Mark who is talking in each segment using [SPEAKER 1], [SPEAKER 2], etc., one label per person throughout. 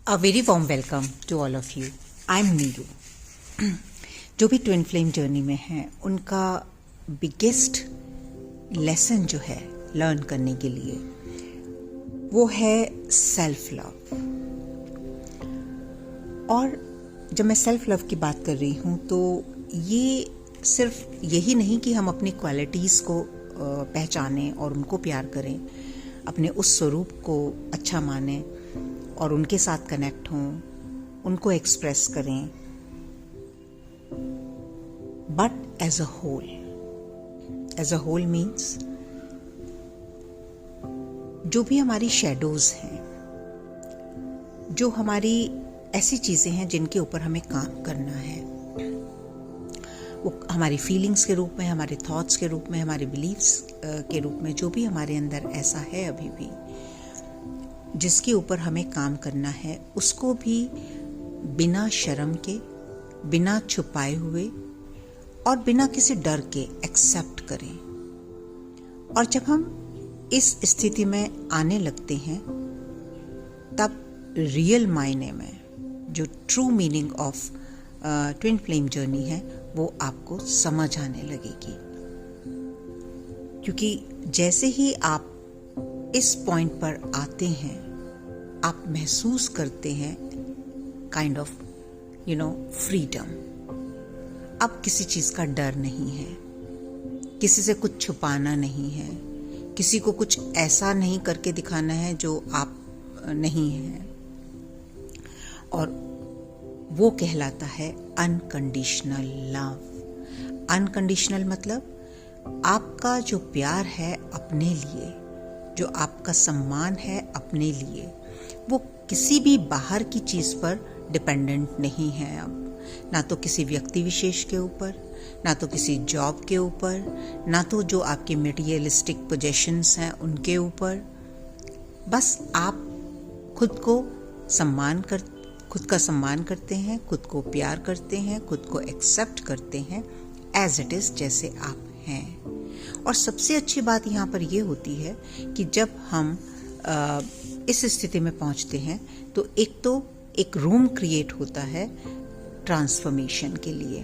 [SPEAKER 1] A very warm welcome to all of you. I'm Neeru. जो भी twin flame journey में हैं उनका बिगेस्ट लेसन जो है लर्न करने के लिए वो है सेल्फ लव. और जब मैं सेल्फ लव की बात कर रही हूँ तो ये सिर्फ यही नहीं कि हम अपनी क्वालिटीज़ को पहचानें और उनको प्यार करें, अपने उस स्वरूप को अच्छा मानें और उनके साथ कनेक्ट हों, उनको एक्सप्रेस करें, but as a whole means जो भी हमारी शेडोज हैं, जो हमारी ऐसी चीज़ें हैं जिनके ऊपर हमें काम करना है, वो हमारी फीलिंग्स के रूप में, हमारे थॉट्स के रूप में, हमारे बिलीव्स के रूप में, जो भी हमारे अंदर ऐसा है अभी भी जिसके ऊपर हमें काम करना है, उसको भी बिना शर्म के, बिना छुपाए हुए और बिना किसी डर के एक्सेप्ट करें. और जब हम इस स्थिति में आने लगते हैं तब रियल मायने में जो true meaning of twin flame journey है वो आपको समझ आने लगेगी. क्योंकि जैसे ही आप इस पॉइंट पर आते हैं आप महसूस करते हैं काइंड ऑफ फ्रीडम. अब किसी चीज़ का डर नहीं है, किसी से कुछ छुपाना नहीं है, किसी को कुछ ऐसा नहीं करके दिखाना है जो आप नहीं हैं. और वो कहलाता है अनकंडीशनल लव. अनकंडीशनल मतलब आपका जो प्यार है अपने लिए, जो आपका सम्मान है अपने लिए, वो किसी भी बाहर की चीज़ पर डिपेंडेंट नहीं है. अब ना तो किसी व्यक्ति विशेष के ऊपर, ना तो किसी जॉब के ऊपर, ना तो जो आपके मटेरियलिस्टिक पोजेशंस हैं उनके ऊपर. बस आप खुद का सम्मान करते हैं, खुद को प्यार करते हैं, खुद को एक्सेप्ट करते हैं एज इट इज़, जैसे आप हैं. और सबसे अच्छी बात यहाँ पर ये होती है कि जब हम इस स्थिति में पहुँचते हैं तो एक रूम क्रिएट होता है ट्रांसफॉर्मेशन के लिए.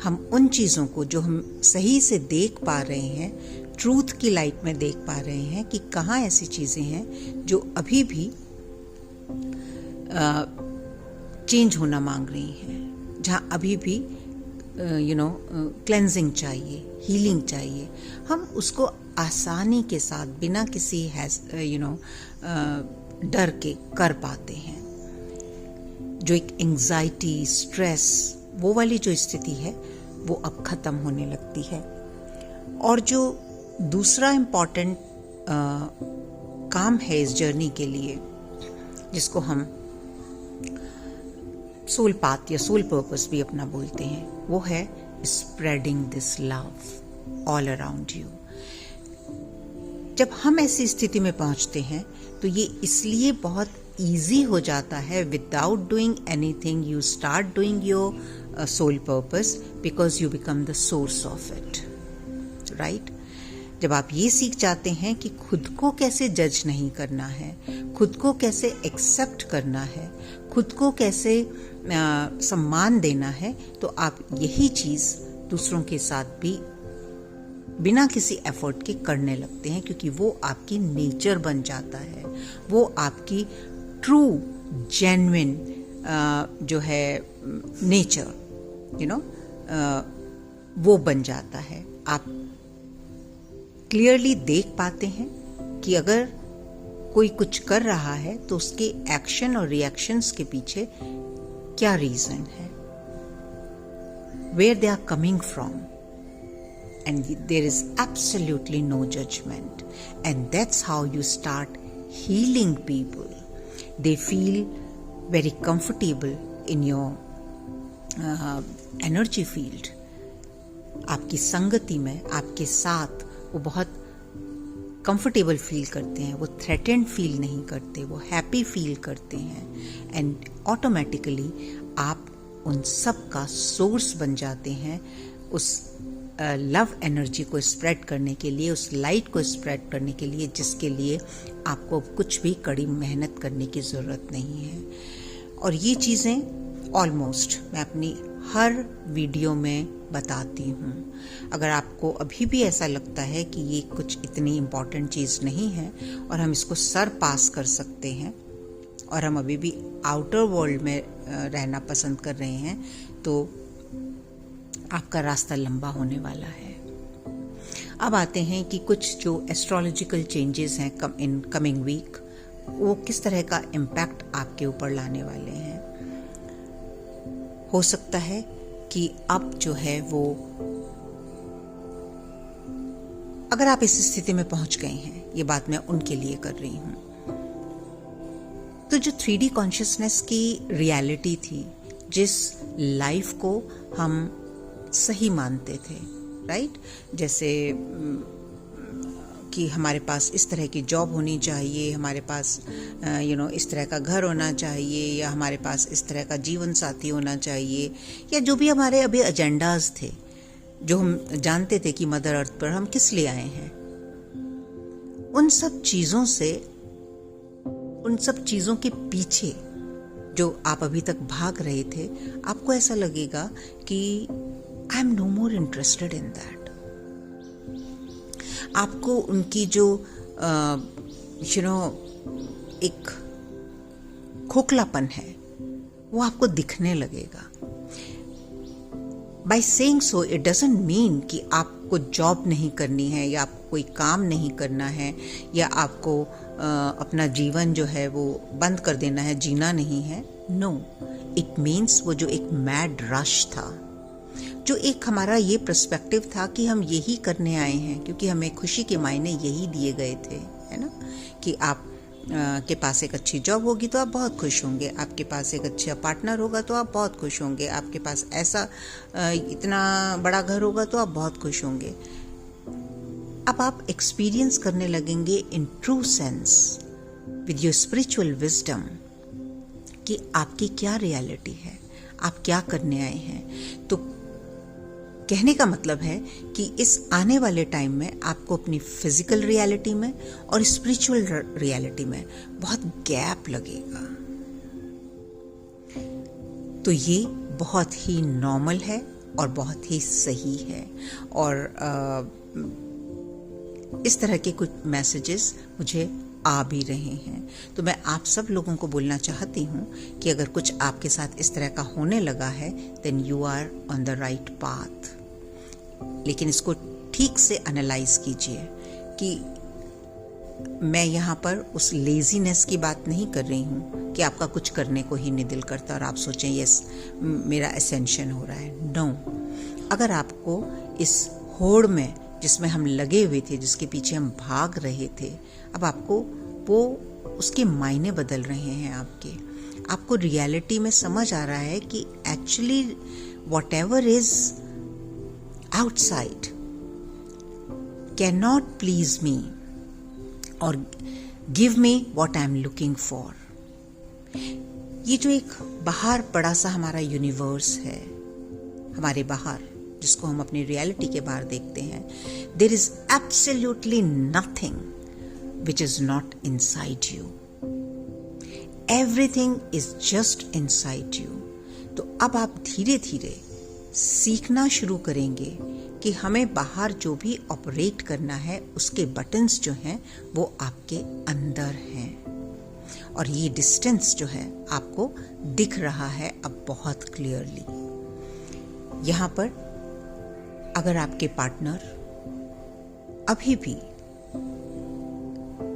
[SPEAKER 1] हम उन चीज़ों को जो हम सही से देख पा रहे हैं, ट्रूथ की लाइट में देख पा रहे हैं कि कहाँ ऐसी चीज़ें हैं जो अभी भी चेंज होना मांग रही हैं, जहाँ अभी भी क्लेंजिंग चाहिए, हीलिंग चाहिए. हम उसको आसानी के साथ बिना किसी डर के कर पाते हैं. जो एक एंजाइटी, स्ट्रेस, वो वाली जो स्थिति है वो अब खत्म होने लगती है. और जो दूसरा इम्पॉर्टेंट काम है इस जर्नी के लिए, जिसको हम सोल पाथ या सोल पर्पस भी अपना बोलते हैं, वो है spreading this love all around you. जब हम ऐसी स्थिति में पहुंचते हैं तो ये इसलिए बहुत ईजी हो जाता है. Without doing anything you start doing your soul purpose because you become the source of it, right. जब आप ये सीख जाते हैं कि खुद को कैसे जज नहीं करना है, खुद को कैसे एक्सेप्ट करना है, खुद को कैसे सम्मान देना है, तो आप यही चीज़ दूसरों के साथ भी बिना किसी एफर्ट के करने लगते हैं. क्योंकि वो आपकी नेचर बन जाता है, वो आपकी ट्रू जेन्युइन जो है नेचर वो बन जाता है. आप क्लियरली देख पाते हैं कि अगर कोई कुछ कर रहा है तो उसके एक्शन और रिएक्शंस के पीछे क्या रीजन है, where they are coming from, and there is absolutely no judgment. And that's how you start healing people. They feel very comfortable in your energy field. आपकी संगति में, आपके साथ वो बहुत कंफर्टेबल फील करते हैं, वो थ्रेटेंड फील नहीं करते, वो हैप्पी फील करते हैं. एंड ऑटोमेटिकली आप उन सब का सोर्स बन जाते हैं, उस लव एनर्जी को स्प्रेड करने के लिए, उस लाइट को स्प्रेड करने के लिए, जिसके लिए आपको कुछ भी कड़ी मेहनत करने की ज़रूरत नहीं है। और ये चीज़ें ऑलमोस्ट मैं अपनी हर वीडियो में बताती हूँ। अगर आपको अभी भी ऐसा लगता है कि ये कुछ इतनी इम्पॉर्टेंट चीज़ नहीं है और हम इसको सर पास कर सकते हैं और हम अभी भी आउटर वर्ल्ड में रहना पसंद कर रहे हैं, तो आपका रास्ता लंबा होने वाला है। अब आते हैं कि कुछ जो एस्ट्रोलॉजिकल चेंजेस हैं इन कमिंग वीक, वो किस तरह का इम्पैक्ट आपके ऊपर लाने वाले हैं। हो सकता है कि अब जो है वो, अगर आप इस स्थिति में पहुंच गए हैं, ये बात मैं उनके लिए कर रही हूं, तो जो 3D कॉन्शियसनेस की रियलिटी थी, जिस लाइफ को हम सही मानते थे, राइट, जैसे कि हमारे पास इस तरह की जॉब होनी चाहिए, हमारे पास इस तरह का घर होना चाहिए, या हमारे पास इस तरह का जीवन साथी होना चाहिए, या जो भी हमारे अभी एजेंडाज थे, जो हम जानते थे कि मदर अर्थ पर हम किस लिए आए हैं, उन सब चीज़ों के पीछे जो आप अभी तक भाग रहे थे, आपको ऐसा लगेगा कि I am no more interested in that. आपको उनकी जो एक खोखलापन है वो आपको दिखने लगेगा। By saying so it doesn't mean कि आपको जॉब नहीं करनी है, या आपको कोई काम नहीं करना है, या आपको अपना जीवन जो है वो बंद कर देना है, जीना नहीं है। नो, इट मीन्स वो जो एक मैड रश था, जो एक हमारा ये पर्सपेक्टिव था कि हम यही करने आए हैं क्योंकि हमें खुशी के मायने यही दिए गए थे, है ना, कि आप के पास एक अच्छी जॉब होगी तो आप बहुत खुश होंगे, आपके पास एक अच्छा पार्टनर होगा तो आप बहुत खुश होंगे, आपके पास ऐसा इतना बड़ा घर होगा तो आप बहुत खुश होंगे। अब आप एक्सपीरियंस करने लगेंगे in true sense with your spiritual wisdom कि आपकी क्या रियलिटी है, आप क्या करने आए हैं। तो कहने का मतलब है कि इस आने वाले टाइम में आपको अपनी फिजिकल रियलिटी में और स्पिरिचुअल रियलिटी में बहुत गैप लगेगा। तो ये बहुत ही नॉर्मल है और बहुत ही सही है। और इस तरह के कुछ मैसेजेस मुझे आ भी रहे हैं, तो मैं आप सब लोगों को बोलना चाहती हूँ कि अगर कुछ आपके साथ इस तरह का होने लगा है, then you are on the right path. लेकिन इसको ठीक से एनालाइज कीजिए कि मैं यहाँ पर उस लेजीनेस की बात नहीं कर रही हूँ कि आपका कुछ करने को ही नहीं दिल करता और आप सोचें यस मेरा एसेंशन हो रहा है। नो, अगर आपको इस होड़ में जिसमें हम लगे हुए थे, जिसके पीछे हम भाग रहे थे, अब आपको वो उसके मायने बदल रहे हैं। आपको रियलिटी में समझ आ रहा है कि actually whatever is outside cannot please me or give me what I am looking for। ये जो एक बाहर बड़ा सा हमारा यूनिवर्स है, हमारे बाहर, जिसको हम अपनी रियलिटी के बाहर देखते हैं, there is absolutely nothing which is not inside you। Everything is just inside you। तो अब आप धीरे धीरे सीखना शुरू करेंगे कि हमें बाहर जो भी ऑपरेट करना है उसके बटन्स जो हैं वो आपके अंदर हैं। और ये डिस्टेंस जो है आपको दिख रहा है अब बहुत क्लियरली। यहाँ पर अगर आपके पार्टनर अभी भी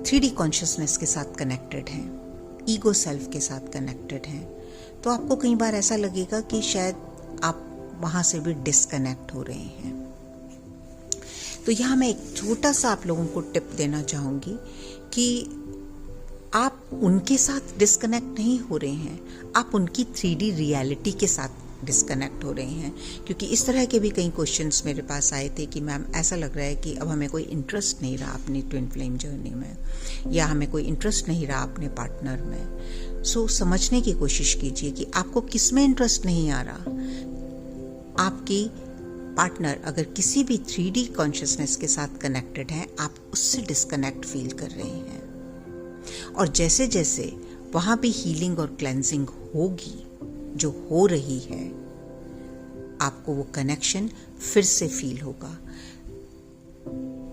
[SPEAKER 1] 3D कॉन्शियसनेस के साथ कनेक्टेड हैं, ईगो सेल्फ के साथ कनेक्टेड हैं, तो आपको कई बार ऐसा लगेगा कि शायद आप वहां से भी डिस्कनेक्ट हो रहे हैं। तो यहाँ मैं एक छोटा सा आप लोगों को टिप देना चाहूंगी कि आप उनके साथ डिस्कनेक्ट नहीं हो रहे हैं, आप उनकी 3D रियलिटी के साथ डिस्कनेक्ट हो रहे हैं। क्योंकि इस तरह के भी कई क्वेश्चंस मेरे पास आए थे कि मैम ऐसा लग रहा है कि अब हमें कोई इंटरेस्ट नहीं रहा अपनी ट्विन फ्लेम जर्नी में, या हमें कोई इंटरेस्ट नहीं रहा अपने पार्टनर में। सो समझने की कोशिश कीजिए कि आपको किस में इंटरेस्ट नहीं आ रहा। आपकी पार्टनर अगर किसी भी 3D कॉन्शियसनेस के साथ कनेक्टेड है, आप उससे डिस्कनेक्ट फील कर रहे हैं। और जैसे जैसे वहां भी हीलिंग और क्लेंजिंग होगी, जो हो रही है, आपको वो कनेक्शन फिर से फील होगा।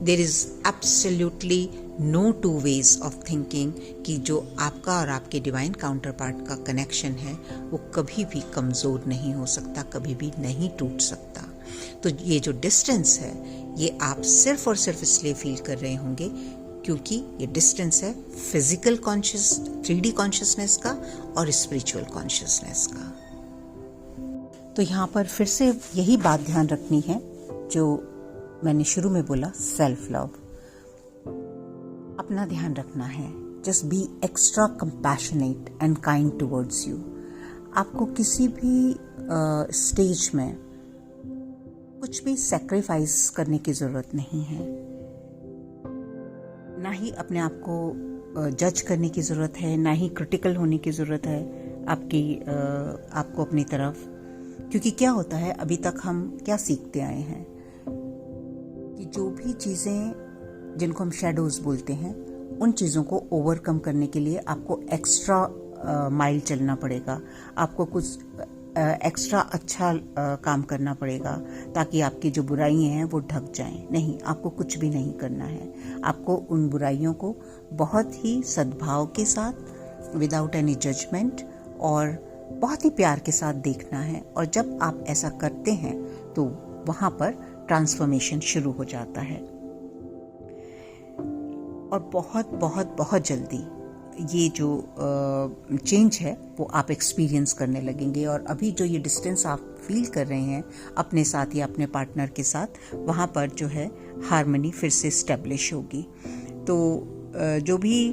[SPEAKER 1] There is absolutely no two ways of thinking कि जो आपका और आपके डिवाइन काउंटर पार्ट का कनेक्शन है वो कभी भी कमज़ोर नहीं हो सकता, कभी भी नहीं टूट सकता। तो ये जो डिस्टेंस है, ये आप सिर्फ और सिर्फ इसलिए फील कर रहे होंगे क्योंकि ये डिस्टेंस है फिजिकल 3D कॉन्शियसनेस का और स्पिरिचुअल कॉन्शियसनेस का। तो यहाँ पर फिर से यही बात ध्यान रखनी है जो मैंने शुरू में बोला, सेल्फ लव। अपना ध्यान रखना है। Just be extra compassionate and kind towards you. आपको किसी भी स्टेज में कुछ भी सैक्रिफाइस करने की ज़रूरत नहीं है, ना ही अपने आप को जज करने की ज़रूरत है, ना ही क्रिटिकल होने की ज़रूरत है आपको अपनी तरफ। क्योंकि क्या होता है, अभी तक हम क्या सीखते आए हैं कि जो भी चीज़ें जिनको हम शैडोज़ बोलते हैं, उन चीज़ों को ओवरकम करने के लिए आपको एक्स्ट्रा माइल चलना पड़ेगा, आपको कुछ एक्स्ट्रा अच्छा काम करना पड़ेगा ताकि आपकी जो बुराइयां हैं वो ढक जाएं। नहीं, आपको कुछ भी नहीं करना है। आपको उन बुराइयों को बहुत ही सद्भाव के साथ, विदाउट एनी जजमेंट और बहुत ही प्यार के साथ देखना है। और जब आप ऐसा करते हैं तो वहाँ पर ट्रांसफॉर्मेशन शुरू हो जाता है। और बहुत बहुत बहुत जल्दी ये जो चेंज है वो आप एक्सपीरियंस करने लगेंगे। और अभी जो ये डिस्टेंस आप फील कर रहे हैं अपने साथ या अपने पार्टनर के साथ, वहाँ पर जो है हार्मनी फिर से स्टेब्लिश होगी। तो जो भी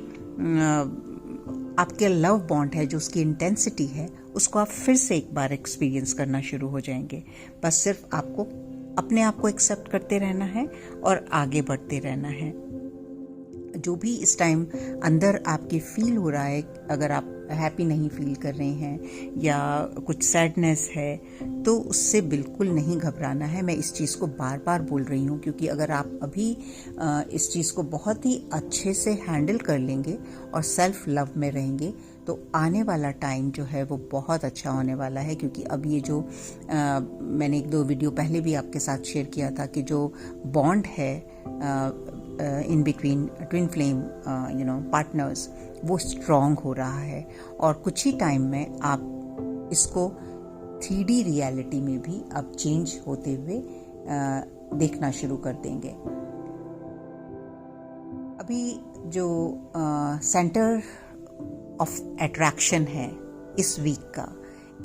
[SPEAKER 1] आपके लव बॉन्ड है, जो उसकी इंटेंसिटी है, उसको आप फिर से एक बार एक्सपीरियंस करना शुरू हो जाएंगे। बस सिर्फ आपको अपने आप को एक्सेप्ट करते रहना है और आगे बढ़ते रहना है। जो भी इस टाइम अंदर आपके फील हो रहा है, अगर आप हैप्पी नहीं फील कर रहे हैं या कुछ सैडनेस है, तो उससे बिल्कुल नहीं घबराना है। मैं इस चीज़ को बार बार बोल रही हूँ क्योंकि अगर आप अभी इस चीज़ को बहुत ही अच्छे से हैंडल कर लेंगे और सेल्फ लव में रहेंगे तो आने वाला टाइम जो है वो बहुत अच्छा होने वाला है। क्योंकि अब ये जो मैंने 1-2 वीडियो पहले भी आपके साथ शेयर किया था कि जो बॉन्ड है in between twin flame partners, वो स्ट्रॉन्ग हो रहा है। और कुछ ही टाइम में आप इसको 3D रियलिटी में भी अब चेंज होते हुए देखना शुरू कर देंगे। अभी जो सेंटर ऑफ अट्रैक्शन है इस वीक का,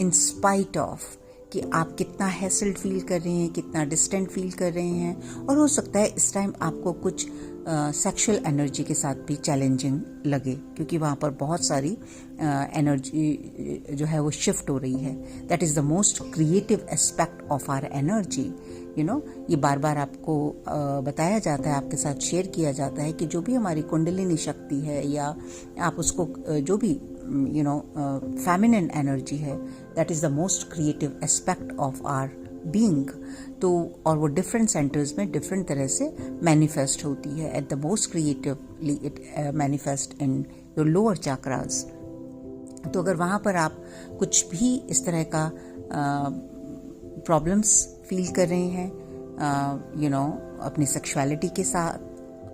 [SPEAKER 1] इन स्पाइट ऑफ कि आप कितना हैसल्ड फील कर रहे हैं, कितना डिस्टेंट फील कर रहे हैं, और हो सकता है इस टाइम आपको कुछ सेक्सुअल एनर्जी के साथ भी चैलेंजिंग लगे क्योंकि वहाँ पर बहुत सारी एनर्जी जो है वो शिफ्ट हो रही है। That is the most creative aspect of our energy. ये बार बार आपको बताया जाता है, आपके साथ शेयर किया जाता है कि जो भी हमारी कुंडलिनी शक्ति है या आप उसको जो भी फेमिनिन एनर्जी है, that is the most creative aspect of our being. तो और वो डिफरेंट सेंटर्स में डिफरेंट तरह से मैनिफेस्ट होती है। At the most creatively it manifest in your lower chakras. तो अगर वहाँ पर आप कुछ भी इस तरह का प्रॉब्लम्स फील कर रहे हैं, अपनी सेक्सुअलिटी के साथ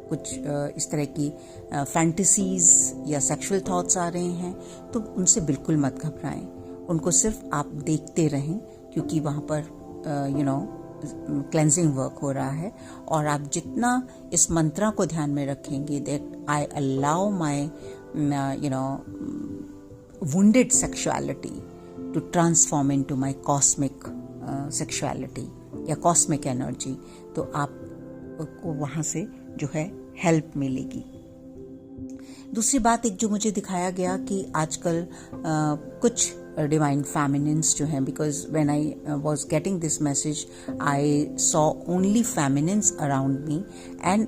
[SPEAKER 1] कुछ इस तरह की फैंटेसीज या सेक्सुअल थॉट्स आ रहे हैं, तो उनसे बिल्कुल मत घबराएं। उनको सिर्फ आप देखते रहें क्योंकि वहाँ पर क्लेंजिंग वर्क हो रहा है। और आप जितना इस मंत्रा को ध्यान में रखेंगे, that I allow my wounded sexuality to transform into my cosmic sexuality या cosmic energy, तो आपको वहाँ से जो है हेल्प मिलेगी। दूसरी बात एक जो मुझे दिखाया गया कि आजकल कुछ डिवाइन फेमिनिन्स जो हैं, because when I was getting this message I saw only feminines around me and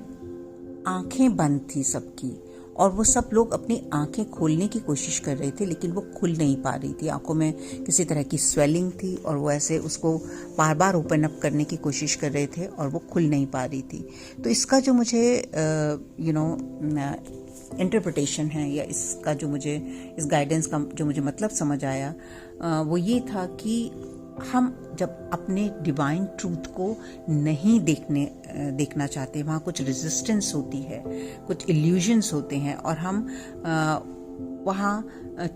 [SPEAKER 1] आंखें बंद थी सबकी और वो सब लोग अपनी आंखें खोलने की कोशिश कर रहे थे, लेकिन वो खुल नहीं पा रही थी। आंखों में किसी तरह की स्वेलिंग थी और वो ऐसे उसको बार बार ओपन अप करने की कोशिश कर रहे थे और वो खुल नहीं पा रही थी। तो इसका जो मुझे इंटरप्रिटेशन है, या इसका जो मुझे, इस गाइडेंस का जो मुझे मतलब समझ आया, वो ये था कि हम जब अपने डिवाइन ट्रूथ को नहीं देखना चाहते, वहाँ कुछ रेजिस्टेंस होती है, कुछ इल्यूजन्स होते हैं, और हम वहाँ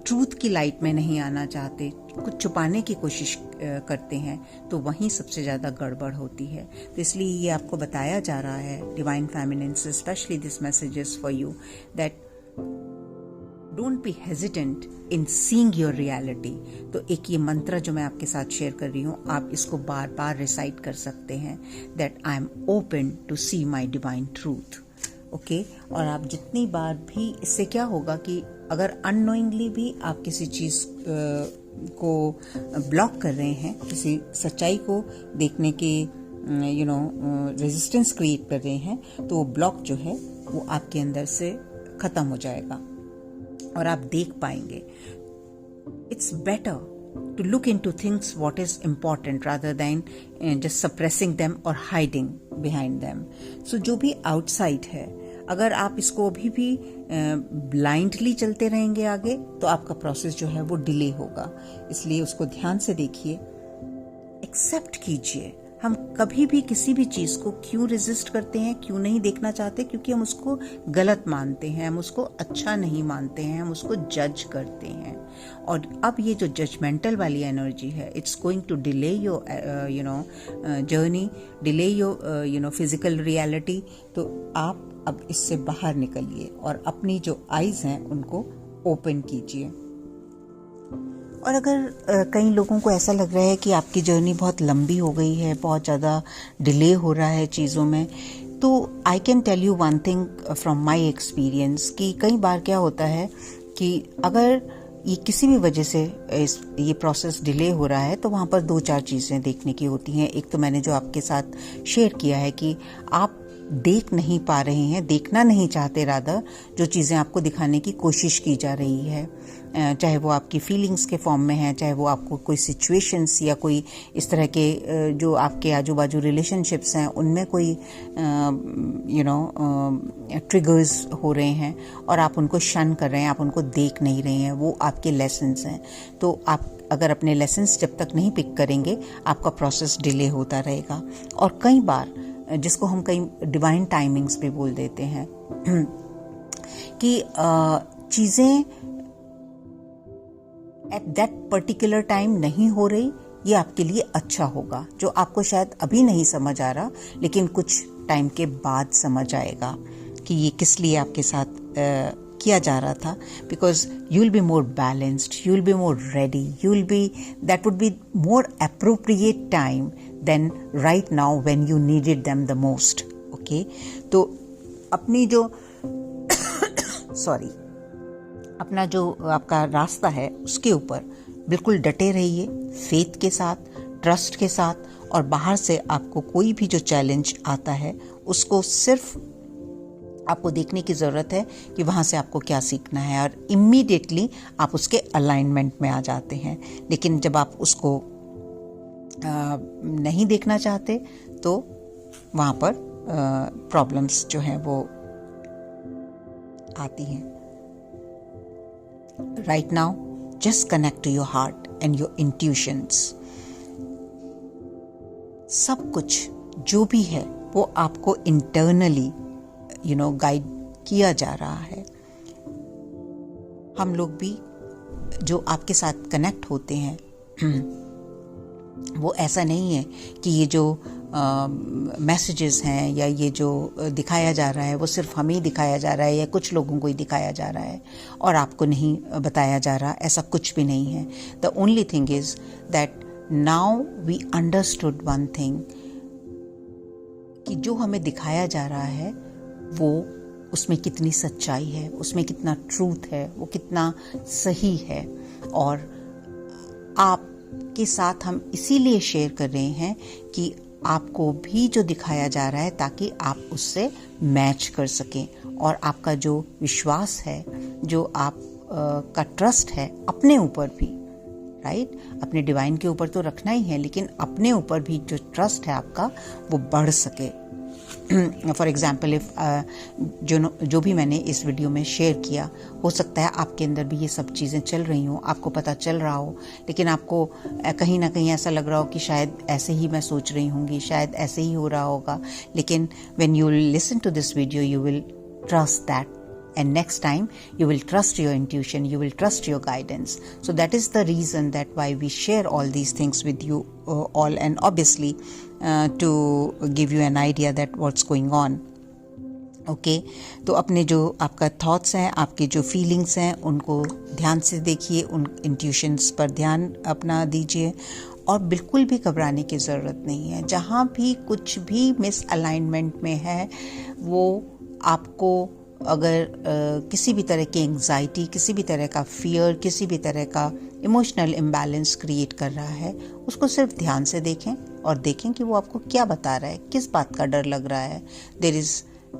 [SPEAKER 1] ट्रूथ की लाइट में नहीं आना चाहते, कुछ छुपाने की कोशिश करते हैं, तो वहीं सबसे ज़्यादा गड़बड़ होती है। तो इसलिए ये आपको बताया जा रहा है, डिवाइन फेमिनिन से specially this message is for you, that don't be hesitant in seeing your reality. तो एक ये मंत्र जो मैं आपके साथ शेयर कर रही हूँ, आप इसको बार बार रिसाइट कर सकते हैं, that I am open to see my divine truth. Okay, और आप जितनी बार भी, इससे क्या होगा कि अगर अननोइंगली भी आप किसी चीज़ को ब्लॉक कर रहे हैं, किसी सच्चाई को देखने के रेजिस्टेंस क्रिएट कर रहे हैं, तो वो ब्लॉक जो है वो आपके अंदर से ख़त्म हो जाएगा और आप देख पाएंगे। It's better to look into things what is important rather than just suppressing them or hiding behind them. So जो भी outside है, अगर आप इसको अभी भी ब्लाइंडली चलते रहेंगे आगे, तो आपका प्रोसेस जो है वो डिले होगा। इसलिए उसको ध्यान से देखिए, एक्सेप्ट कीजिए। हम कभी भी किसी भी चीज़ को क्यों रेजिस्ट करते हैं, क्यों नहीं देखना चाहते? क्योंकि हम उसको गलत मानते हैं, हम उसको अच्छा नहीं मानते हैं, हम उसको जज करते हैं। और अब ये जो जजमेंटल वाली एनर्जी है, it's going to delay your journey, delay your physical reality. तो आप अब इससे बाहर निकलिए और अपनी जो आईज हैं उनको ओपन कीजिए। और अगर कई लोगों को ऐसा लग रहा है कि आपकी जर्नी बहुत लंबी हो गई है, बहुत ज़्यादा डिले हो रहा है चीज़ों में, तो I can tell you one thing from my experience, कि कई बार क्या होता है कि अगर ये किसी भी वजह से ये प्रोसेस डिले हो रहा है, तो वहाँ पर 2-4 चीज़ें देखने की होती हैं। एक तो मैंने जो आपके साथ शेयर किया है कि आप देख नहीं पा रहे हैं, देखना नहीं चाहते, रादर जो चीज़ें आपको दिखाने की कोशिश की जा रही है, चाहे वो आपकी फीलिंग्स के फॉर्म में है, चाहे वो आपको कोई सिचुएशंस या कोई इस तरह के जो आपके आजू बाजू रिलेशनशिप्स हैं उनमें कोई ट्रिगर्स हो रहे हैं और आप उनको शन कर रहे हैं, आप उनको देख नहीं रहे हैं, वो आपके लेसन्स हैं। तो आप अगर अपने लेसन्स जब तक नहीं पिक करेंगे, आपका प्रोसेस डिले होता रहेगा। और कई बार, जिसको हम कई डिवाइन टाइमिंग्स भी बोल देते हैं, कि चीज़ें एट दैट पर्टिकुलर टाइम नहीं हो रही, ये आपके लिए अच्छा होगा, जो आपको शायद अभी नहीं समझ आ रहा, लेकिन कुछ टाइम के बाद समझ आएगा कि ये किस लिए आपके साथ किया जा रहा था। Because you will be more balanced, you will be more ready, you will be, that would be more appropriate time than right now when you needed them the most. Okay, तो अपनी जो अपना जो आपका रास्ता है उसके ऊपर बिल्कुल डटे रहिए, फेथ के साथ, ट्रस्ट के साथ, और बाहर से आपको कोई भी जो चैलेंज आता है उसको सिर्फ आपको देखने की ज़रूरत है कि वहाँ से आपको क्या सीखना है, और इमीडिएटली आप उसके अलाइनमेंट में आ जाते हैं। लेकिन जब आप उसको नहीं देखना चाहते, तो वहाँ पर प्रॉब्लम्स जो हैं वो आती हैं। Right now, just connect to your heart and your intuitions. सब कुछ जो भी है वो आपको इंटरनली गाइड किया जा रहा है। हम लोग भी जो आपके साथ कनेक्ट होते हैं, वो ऐसा नहीं है कि ये जो मैसेजेस हैं या ये जो दिखाया जा रहा है वो सिर्फ हमें ही दिखाया जा रहा है या कुछ लोगों को ही दिखाया जा रहा है और आपको नहीं बताया जा रहा, ऐसा कुछ भी नहीं है। The only thing is that now we understood one thing, कि जो हमें दिखाया जा रहा है वो उसमें कितनी सच्चाई है, उसमें कितना ट्रूथ है, वो कितना सही है। और आप के साथ हम इसीलिए शेयर कर रहे हैं कि आपको भी जो दिखाया जा रहा है ताकि आप उससे मैच कर सकें, और आपका जो विश्वास है, जो आप का ट्रस्ट है अपने ऊपर भी, राइट, अपने डिवाइन के ऊपर तो रखना ही है, लेकिन अपने ऊपर भी जो ट्रस्ट है आपका वो बढ़ सके। फॉर एग्जाम्पल इफ जो भी मैंने इस वीडियो में शेयर किया, हो सकता है आपके अंदर भी ये सब चीज़ें चल रही हों, आपको पता चल रहा हो, लेकिन आपको कहीं ना कहीं ऐसा लग रहा हो कि शायद ऐसे ही मैं सोच रही होंगी, शायद ऐसे ही हो रहा होगा, लेकिन when you listen to this video you will trust that, and next time you will trust your intuition, you will trust your guidance. So that is the reason that why we share all these things with you all, and obviously to give you an idea that what's going on. Okay तो अपने जो आपका thoughts हैं, आपके जो feelings हैं, उनको ध्यान से देखिए, उन इंट्यूशंस पर ध्यान अपना दीजिए, और बिल्कुल भी घबराने की ज़रूरत नहीं है। जहाँ भी कुछ भी मिसअलाइनमेंट में है, वो आपको अगर किसी भी तरह की एंग्जाइटी, किसी भी तरह का फियर, किसी भी तरह का इमोशनल इम्बैलेंस क्रिएट कर रहा है, उसको सिर्फ ध्यान से देखें और देखें कि वो आपको क्या बता रहा है, किस बात का डर लग रहा है। There is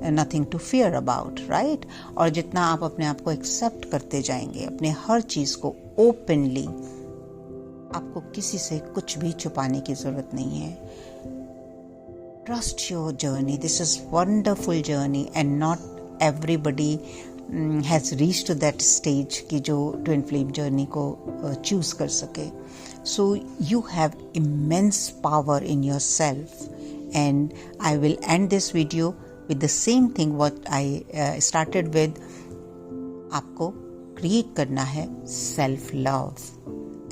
[SPEAKER 1] nothing to fear about, right. और जितना आप अपने आप को एक्सेप्ट करते जाएंगे, अपने हर चीज़ को ओपनली, आपको किसी से कुछ भी छुपाने की ज़रूरत नहीं है। Trust your journey, this is wonderful journey, and not everybody has reached to that stage कि जो ट्विन फ्लेम जर्नी को चूज कर सके। So you have immense power in yourself, and I will end this video with the same thing what I started with. आपको create करना है self love,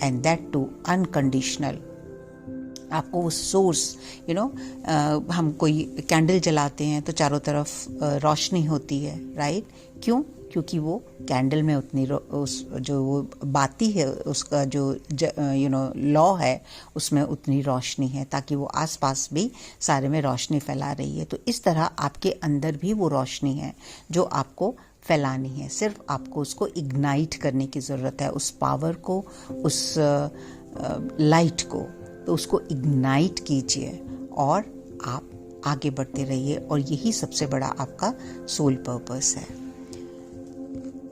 [SPEAKER 1] and that too unconditional. आपको वो source, हम कोई कैंडल जलाते हैं तो चारों तरफ रोशनी होती है, राइट। क्यों? क्योंकि वो कैंडल में उतनी जो वो बाती है, उसका जो लॉ है, उसमें उतनी रोशनी है, ताकि वो आसपास भी सारे में रोशनी फैला रही है। तो इस तरह आपके अंदर भी वो रोशनी है जो आपको फैलानी है। सिर्फ आपको उसको इग्नाइट करने की ज़रूरत है, उस पावर को, उस लाइट को। तो उसको इग्नाइट कीजिए और आप आगे बढ़ते रहिए, और यही सबसे बड़ा आपका सोल पर्पस है।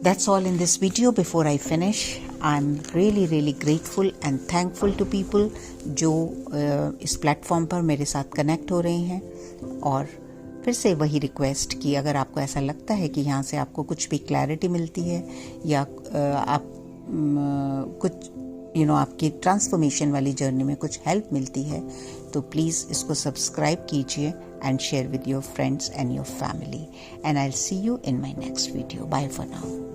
[SPEAKER 1] That's all in this video. Before I finish, I'm really grateful and thankful to people जो इस प्लेटफॉर्म पर मेरे साथ कनेक्ट हो रहे हैं। और फिर से वही रिक्वेस्ट कि अगर आपको ऐसा लगता है कि यहाँ से आपको कुछ भी क्लैरिटी मिलती है, या आप कुछ आपकी ट्रांसफॉर्मेशन वाली जर्नी में कुछ हेल्प मिलती है, तो प्लीज़ इसको सब्सक्राइब कीजिए and share with your friends and your family, and I will see you in my next video. Bye for now.